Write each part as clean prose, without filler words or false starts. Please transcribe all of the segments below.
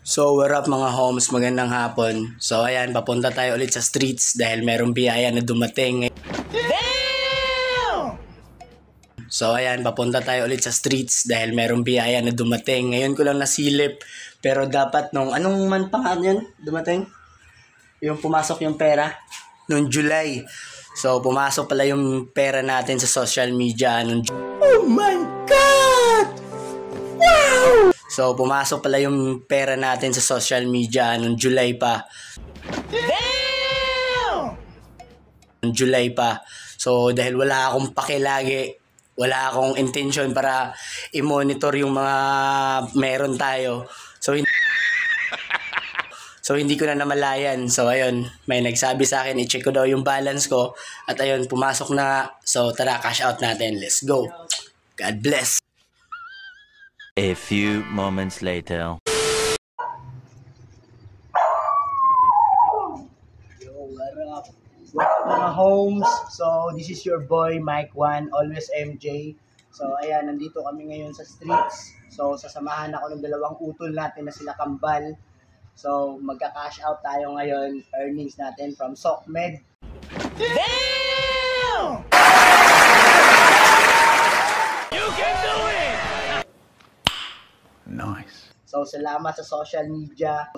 So, what up mga homes, magandang hapon. So, ayan, papunta tayo ulit sa streets dahil merong biyaya na dumating. So, ayan, papunta tayo ulit sa streets dahil merong biyaya na dumating. Ngayon ko lang nasilip, pero dapat anong man pa nga yun dumating? Yung pumasok yung pera, noong July. So, pumasok pala yung pera natin sa social media noong Oh my God! Wow! So, pumasok pala yung pera natin sa social media noong July pa. Damn! Noong July pa. So, dahil wala akong pakilagi, wala akong intention para i-monitor yung mga meron tayo. So, hindi ko na namalayan. So, ayun, may nagsabi sa akin, i-check ko daw yung balance ko. At ayun, pumasok na. So, tara, cash out natin. Let's go. God bless. A few moments later. Yo, what up? What up mga homes? So, this is your boy, Mike One, always MJ. So, ayan, nandito kami ngayon sa streets. So, sasamahan ako ng dalawang utol natin na sila Kambal. So, magka-cash out tayo ngayon. Earnings natin from SOCMED. Damn! You can do it! Nice. So, salamat sa social media.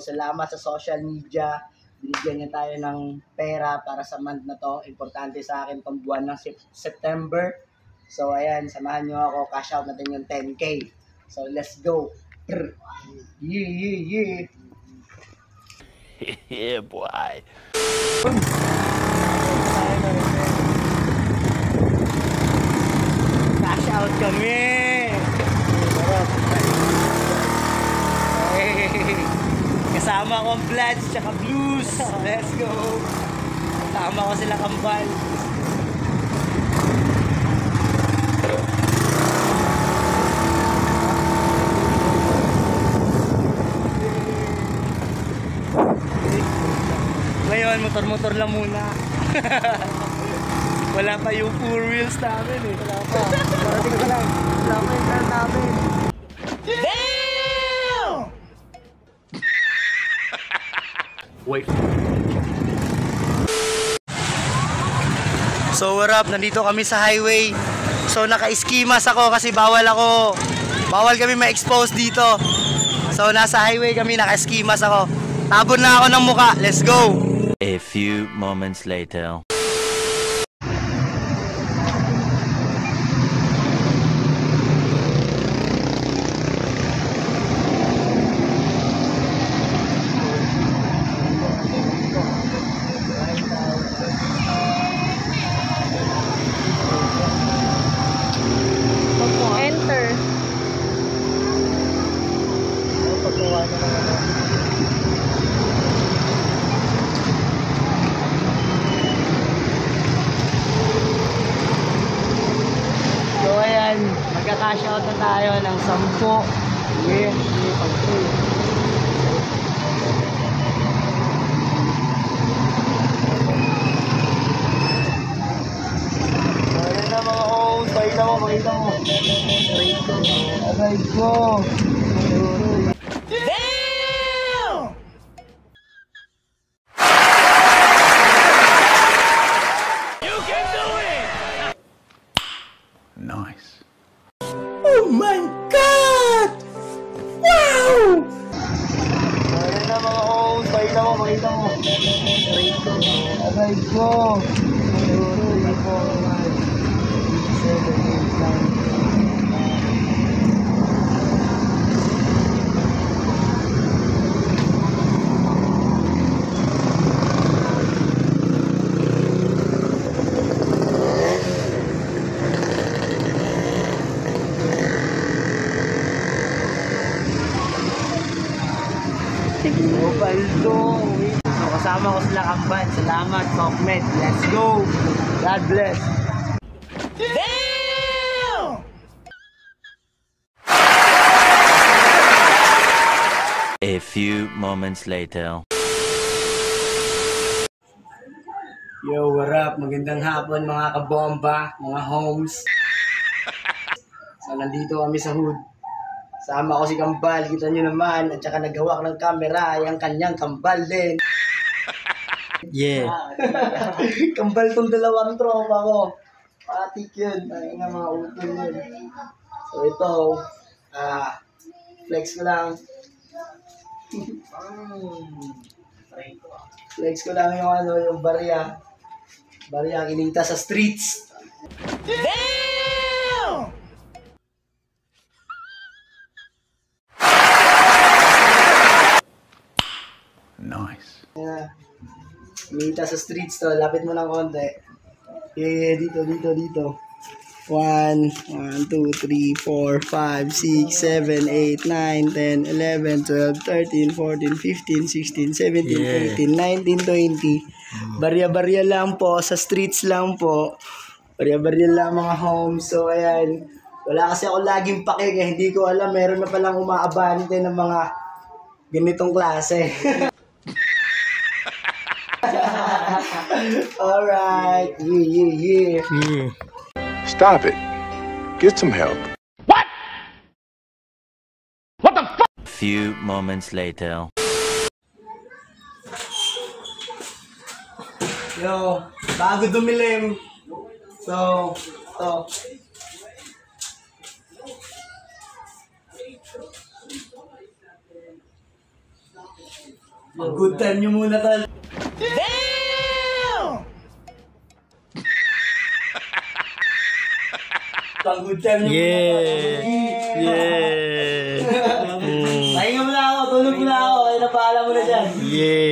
Binigyan niya tayo ng pera para sa month na to. Importante sa akin itong buwan ng September. So, ayan, samahan niyo ako. Cash out natin yung 10K. So, let's go. Yeah. Yeah, boy. Cash out kami. Kasama ko ang Bloods tsaka Blues. Let's go. Kasama ko sila Kambal. Ngayon, motor-motor lang muna. Wala pa yung 4 wheels namin eh. Wala pa. Parating ka lang. Wala pa yung car namin. Damn! Wait. So what up? Nandito kami sa highway. So naka-skimas ako kasi bawal kami ma-expose dito. So nasa highway kami, naka-skimas ako. Tabon na ako ng muka. Let's go! A few moments later. Enter. So ayan, magka-cash out na tayo ng 10. Yeah, pag-pay. Ayan na mga homes, pakita mo. Aray ko. Damn! You can do it! Nice. Oh my God! Wow! Ayan na mga homes, pakita mo. Aray ko. Baldo. So, kasama ko sila Kambal. Salamat, SOCMED. Let's go. God bless. Damn! A few moments later. Yo, what up? Magandang hapon mga kabomba, mga homes. So, nandito kami sa hood. Sama ko si Kambal, kita nyo naman. At saka nagawak ng camera, yung kanyang Kambal din. Yeah. Kambal tong dalawang tropa ko. Patik yun. Ay nga mga utol yun. So ito, flex ko lang. Flex ko lang yung yung barya. Barya kinita sa streets. Nice. Kinita sa streets to. Lapit mo ng konti. Dito. 1, 2, 3, 4, 5, 6, 7, 8, 9, 10, 11, 12, 13, 14, 15, 16, 17, 18, 19, 20. Barya-barya lang po, sa streets lang po. Barya-barya lang mga homes. So ayan, wala kasi ako laging pake, kaya hindi ko alam, meron na palang umaabante ng mga ganitong klase. Alright, yeah. Stop it. Get some help. A few moments later. Yo, bago dumilim. So, to. Good time nyo muna, tol. Pang good time nyo muna, tol. Yeah. Pahinga mo na ako, tulog mo na ako. Kaya napaalam mo na dyan. Yeah.